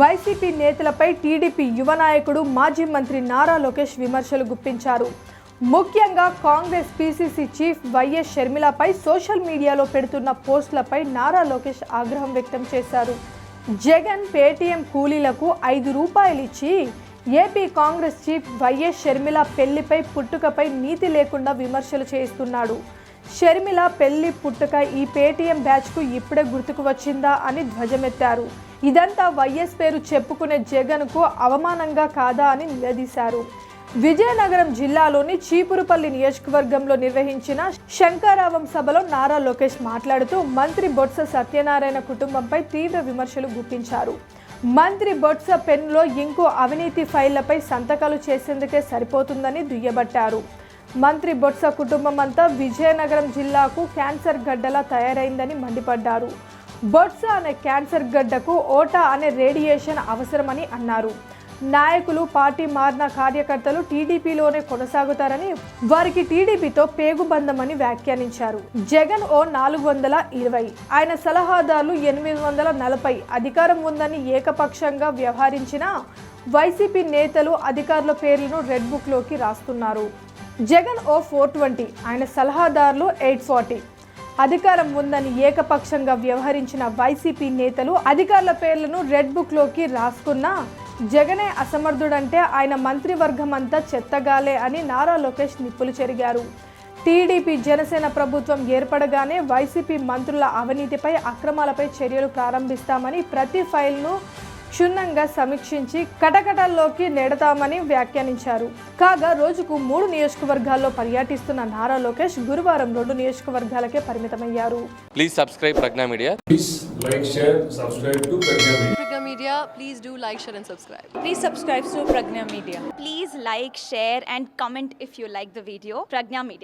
YCP నేతలపై TDP యువ నాయకుడు మాజీ మంత్రి నారా లోకేష్ విమర్శలు గుప్పించారు. ముఖ్యంగా కాంగ్రెస్ పీసీసీ చీఫ్ వైఎస్ షర్మిలపై సోషల్ మీడియాలో పెడుతున్న పోస్టులపై నారా లోకేష్ ఆగ్రహం వ్యక్తం చేశారు. జగన్ పేటీఎం కూలీలకు 5 రూపాయలు ఇచ్చి AP Congress chief YS Sharmila పెళ్లిపై పుట్టుకపై నీతి లేకుండా విమర్శలు చేస్తున్నాడు. షర్మిల పెళ్లి పుట్టుక ఈ పేటీఎం బ్యాచ్కు ఇప్పుడే గుర్తుకు వచ్చిందా అని ధ్వజమెత్తారు. ఇదంతా వైఎస్ పేరు చెప్పుకునే జగన్కు అవమానంగా కాదా అని నిలదీశారు. విజయనగరం జిల్లాలోని చీపురుపల్లి నియోజకవర్గంలో నిర్వహించిన శంకరావం సభలో నారా లోకేష్ మాట్లాడుతూ మంత్రి బొత్స సత్యనారాయణ కుటుంబంపై తీవ్ర విమర్శలు గుప్పించారు. మంత్రి బొత్స పెన్నులో ఇంకో అవినీతి ఫైళ్లపై సంతకాలు చేసేందుకే సరిపోతుందని దుయ్యబట్టారు. మంత్రి బొత్స కుటుంబం అంతా విజయనగరం జిల్లాకు క్యాన్సర్ గడ్డలా తయారైందని మండిపడ్డారు. బొత్స అనే క్యాన్సర్ గడ్డకు ఓటా అనే రేడియేషన్ అవసరమని అన్నారు. నాయకులు పార్టీ మారిన కార్యకర్తలు టీడీపీలోనే కొనసాగుతారని, వారికి టీడీపీతో పేగుబంధమని వ్యాఖ్యానించారు. జగన్ ఓ 420, ఆయన సలహాదారులు 840, అధికారం ఉందని ఏకపక్షంగా వ్యవహరించిన వైసీపీ నేతలు అధికారుల పేర్లను రెడ్ బుక్లోకి రాస్తున్నారు. జగన్ ఓ 420, ఆయన సలహాదారులు 840, అధికారం ఉందని ఏకపక్షంగా వ్యవహరించిన వైసీపీ నేతలు అధికారుల పేర్లను రెడ్ బుక్లోకి రాసుకున్న జగనే అసమర్థుడంటే ఆయన మంత్రివర్గం అంతా చెత్తగాలే అని నారా లోకేష్ నిప్పులు చెరిగారు. టీడీపీ జనసేన ప్రభుత్వం ఏర్పడగానే వైసీపీ మంత్రుల అవినీతిపై అక్రమాలపై చర్యలు ప్రారంభిస్తామని, ప్రతి ఫైల్ను క్షుణ్ణంగా సమీక్షించి కటకటాల్లోకి నెడతామని వ్యాఖ్యానించారు. కాగా రోజుకు 3 నియోజకవర్గాల్లో పర్యటిస్తున్న నారా లోకేష్ గురువారం 2 నియోజకవర్గాలకే పరిమితమయ్యారు. Please subscribe Pragna media. Please like, share, subscribe to Pragna Media. Pragna Media, please do like, share and subscribe. Please subscribe to Pragna Media. Please like, share and comment if you like the video. Pragna Media.